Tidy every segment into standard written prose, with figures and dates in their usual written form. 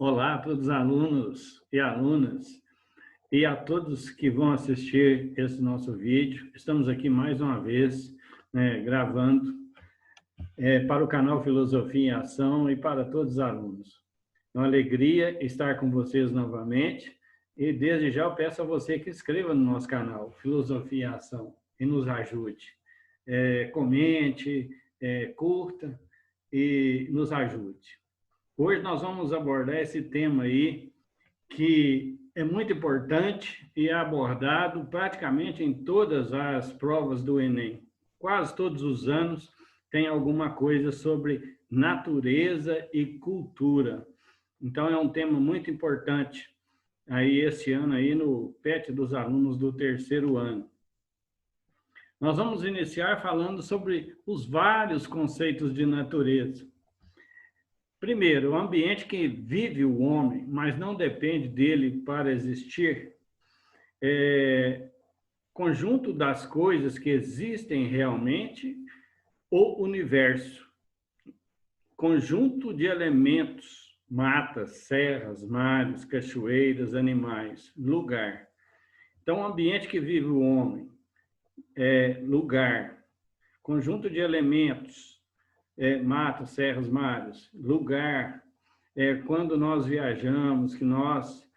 Olá a todos os alunos e alunas e a todos que vão assistir esse nosso vídeo. Estamos aqui mais uma vez, gravando para o canal Filosofia em Ação e para todos os alunos. É uma alegria estar com vocês novamente e desde já eu peço a você que inscreva no nosso canal Filosofia em Ação e nos ajude. Comente, curta e nos ajude. Hoje nós vamos abordar esse tema aí, que é muito importante e é abordado praticamente em todas as provas do Enem. Quase todos os anos tem alguma coisa sobre natureza e cultura. Então, é um tema muito importante aí esse ano aí no PET dos alunos do terceiro ano. Nós vamos iniciar falando sobre os vários conceitos de natureza. Primeiro, o ambiente que vive o homem, mas não depende dele para existir, conjunto das coisas que existem realmente, o universo, conjunto de elementos, matas, serras, mares, cachoeiras, animais, lugar. Então, o ambiente que vive o homem é lugar, conjunto de elementos, matas, serras, mares, lugar. Quando nós viajamos, que nós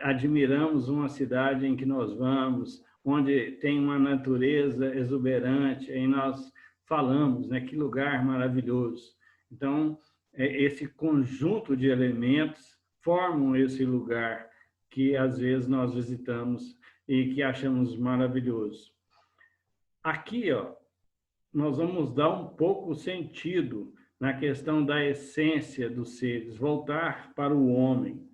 admiramos uma cidade em que nós vamos, onde tem uma natureza exuberante, aí nós falamos, né, que lugar maravilhoso. Então, esse conjunto de elementos formam esse lugar que às vezes nós visitamos e que achamos maravilhoso. Aqui, ó, nós vamos dar um pouco sentido na questão da essência dos seres, voltar para o homem.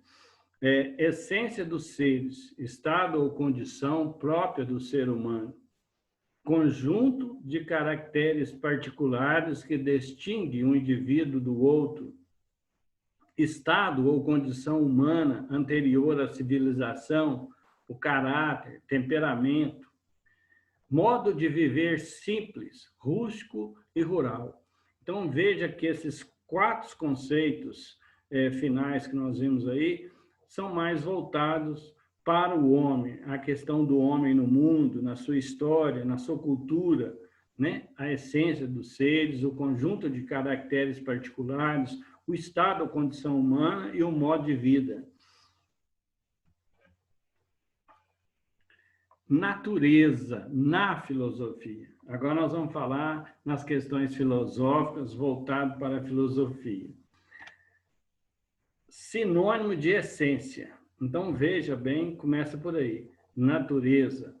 Essência dos seres, estado ou condição própria do ser humano, conjunto de caracteres particulares que distingue um indivíduo do outro, estado ou condição humana anterior à civilização, o caráter, temperamento, modo de viver simples, rústico e rural. Então, veja que esses 4 conceitos finais que nós vimos aí são mais voltados para o homem, a questão do homem no mundo, na sua história, na sua cultura, né? A essência dos seres, o conjunto de caracteres particulares, o estado ou condição humana e o modo de vida. Natureza na filosofia. Agora nós vamos falar nas questões filosóficas voltado para a filosofia. Sinônimo de essência. Então veja bem, começa por aí. Natureza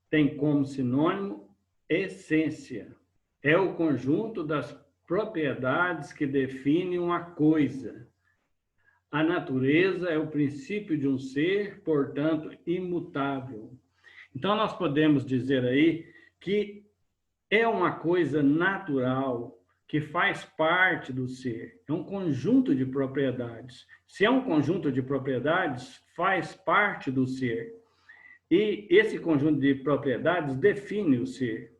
tem como sinônimo essência. É o conjunto das propriedades que definem uma coisa. A natureza é o princípio de um ser, portanto, imutável. Então, nós podemos dizer aí que é uma coisa natural, que faz parte do ser. É um conjunto de propriedades. Se é um conjunto de propriedades, faz parte do ser. E esse conjunto de propriedades define o ser.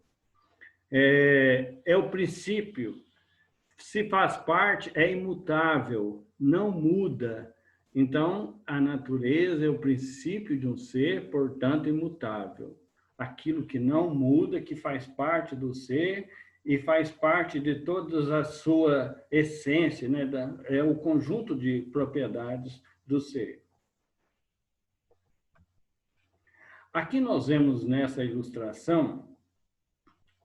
É o princípio. Se faz parte, é imutável, não muda. Então, a natureza é o princípio de um ser, portanto, imutável. Aquilo que não muda, que faz parte do ser e faz parte de toda a sua essência, né? É o conjunto de propriedades do ser. Aqui nós vemos nessa ilustração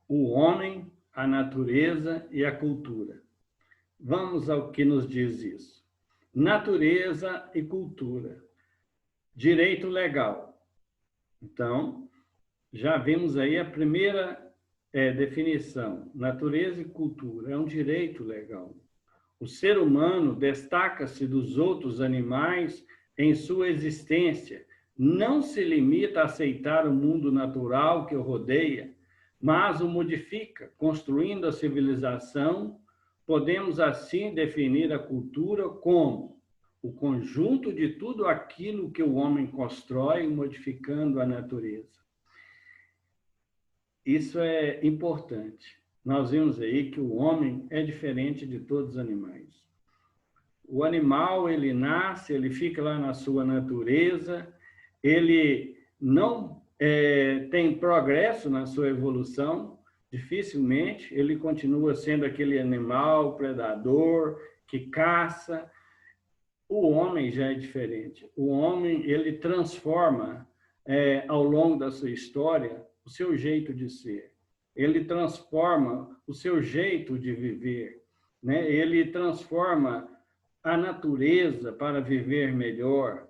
o homem, a natureza e a cultura. Vamos ao que nos diz isso. Natureza e cultura. Direito legal. Então, já vimos aí a primeira definição. Natureza e cultura. É um direito legal. O ser humano destaca-se dos outros animais em sua existência. Não se limita a aceitar o mundo natural que o rodeia, mas o modifica, construindo a civilização. Podemos, assim, definir a cultura como o conjunto de tudo aquilo que o homem constrói, modificando a natureza. Isso é importante. Nós vimos aí que o homem é diferente de todos os animais. O animal, ele nasce, ele fica lá na sua natureza, ele não tem progresso na sua evolução, dificilmente, ele continua sendo aquele animal predador que caça. O homem já é diferente. O homem, ele transforma, ao longo da sua história, o seu jeito de ser. Ele transforma o seu jeito de viver, né? Ele transforma a natureza para viver melhor.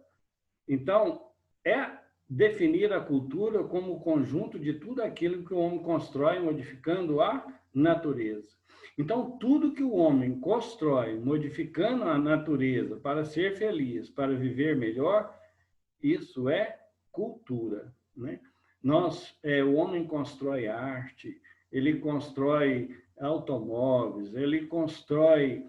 Então, é definir a cultura como o conjunto de tudo aquilo que o homem constrói, modificando a natureza. Então, tudo que o homem constrói, modificando a natureza para ser feliz, para viver melhor, isso é cultura, né? O homem constrói arte, ele constrói automóveis, ele constrói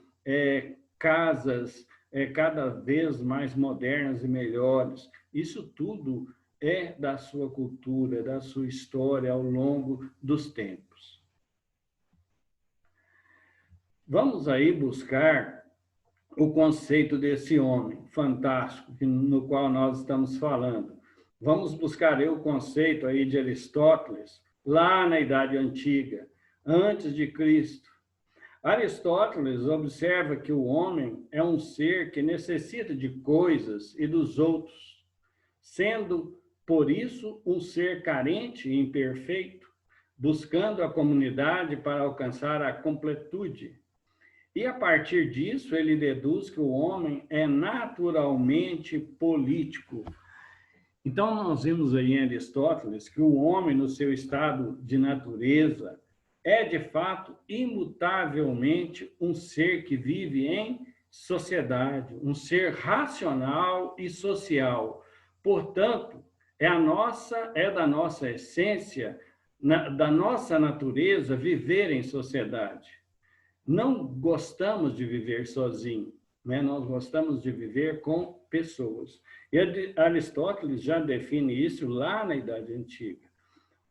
casas cada vez mais modernas e melhores. Isso tudo é da sua cultura, da sua história ao longo dos tempos. Vamos aí buscar o conceito desse homem fantástico no qual nós estamos falando. Vamos buscar aí o conceito aí de Aristóteles, lá na Idade Antiga, antes de Cristo. Aristóteles observa que o homem é um ser que necessita de coisas e dos outros, sendo, por isso, um ser carente e imperfeito, buscando a comunidade para alcançar a completude. E, a partir disso, ele deduz que o homem é naturalmente político. Então, nós vimos aí em Aristóteles que o homem, no seu estado de natureza, é, de fato, imutavelmente um ser que vive em sociedade, um ser racional e social. Portanto, é da nossa essência, da nossa natureza, viver em sociedade. Não gostamos de viver sozinho, né? Nós gostamos de viver com pessoas. E Aristóteles já define isso lá na Idade Antiga.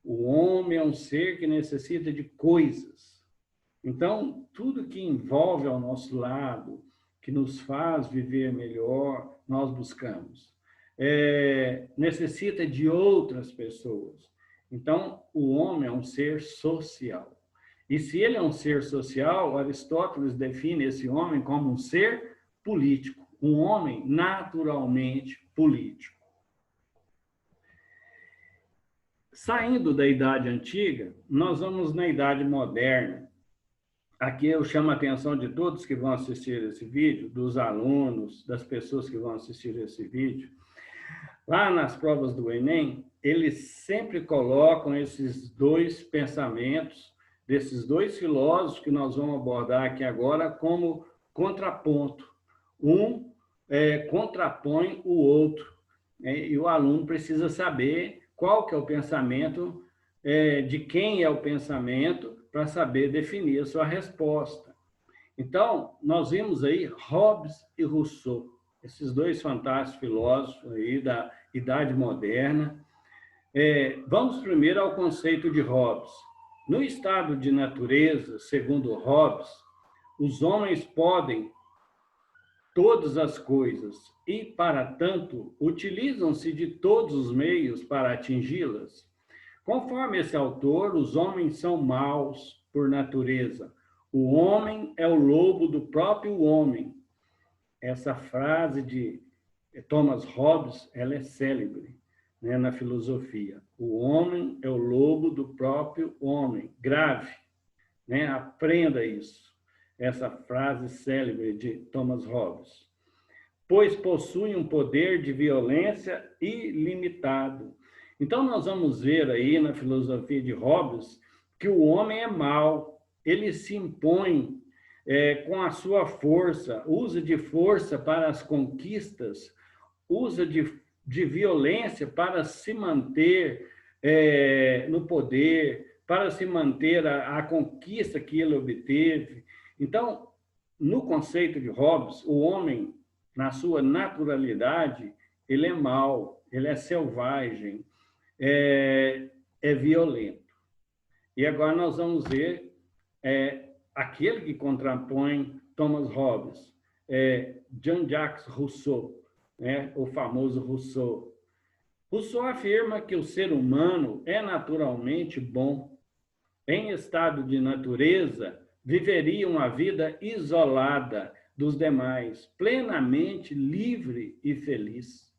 O homem é um ser que necessita de coisas. Então, tudo que envolve ao nosso lado, que nos faz viver melhor, nós buscamos. Necessita de outras pessoas. Então, o homem é um ser social. E se ele é um ser social, Aristóteles define esse homem como um ser político, um homem naturalmente político. Saindo da Idade Antiga, nós vamos na Idade Moderna. Aqui eu chamo a atenção de todos que vão assistir esse vídeo, dos alunos, das pessoas que vão assistir esse vídeo. Lá nas provas do Enem, eles sempre colocam esses dois pensamentos, desses dois filósofos que nós vamos abordar aqui agora, como contraponto. Um contrapõe o outro, e o aluno precisa saber qual que é o pensamento, de quem é o pensamento, para saber definir a sua resposta. Então, nós vimos aí Hobbes e Rousseau, esses dois fantásticos filósofos aí da Idade Moderna. Vamos primeiro ao conceito de Hobbes. No estado de natureza, segundo Hobbes, os homens podem todas as coisas e, para tanto, utilizam-se de todos os meios para atingi-las. Conforme esse autor, os homens são maus por natureza. O homem é o lobo do próprio homem. Essa frase de Thomas Hobbes, ela é célebre, né, na filosofia. O homem é o lobo do próprio homem. Grave, né? Aprenda isso. Essa frase célebre de Thomas Hobbes. Pois possui um poder de violência ilimitado. Então, nós vamos ver aí na filosofia de Hobbes que o homem é mau, ele se impõe com a sua força, usa de força para as conquistas, usa de violência para se manter no poder, para se manter a conquista que ele obteve. Então, no conceito de Hobbes, o homem, na sua naturalidade, ele é mau, ele é selvagem, é violento. E agora nós vamos ver aquele que contrapõe Thomas Hobbes. Jean-Jacques Rousseau, né? O famoso Rousseau. Rousseau afirma que o ser humano é naturalmente bom. Em estado de natureza, viveria uma vida isolada dos demais, plenamente livre e feliz.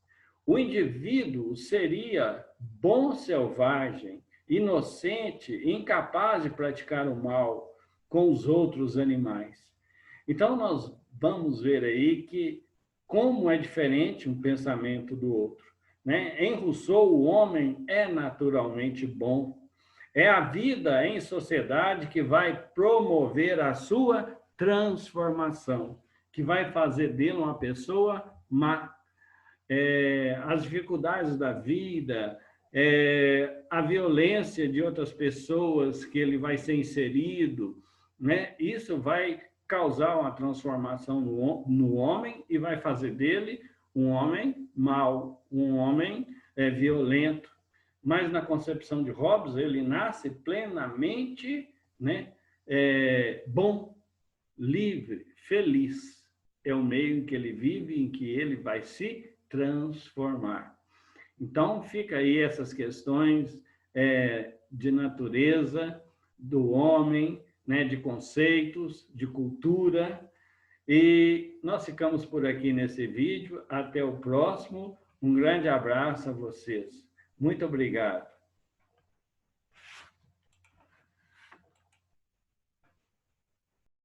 O indivíduo seria bom selvagem, inocente, incapaz de praticar o mal com os outros animais. Então, nós vamos ver aí que como é diferente um pensamento do outro, né? Em Rousseau, o homem é naturalmente bom. É a vida em sociedade que vai promover a sua transformação, que vai fazer dele uma pessoa má. As dificuldades da vida, a violência de outras pessoas que ele vai ser inserido, né? Isso vai causar uma transformação no homem e vai fazer dele um homem mau, um homem violento. Mas na concepção de Hobbes, ele nasce plenamente, né, bom, livre, feliz. É o meio em que ele vive, em que ele vai se transformar. Então, fica aí essas questões de natureza, do homem, né, de conceitos, de cultura. E nós ficamos por aqui nesse vídeo. Até o próximo. Um grande abraço a vocês. Muito obrigado.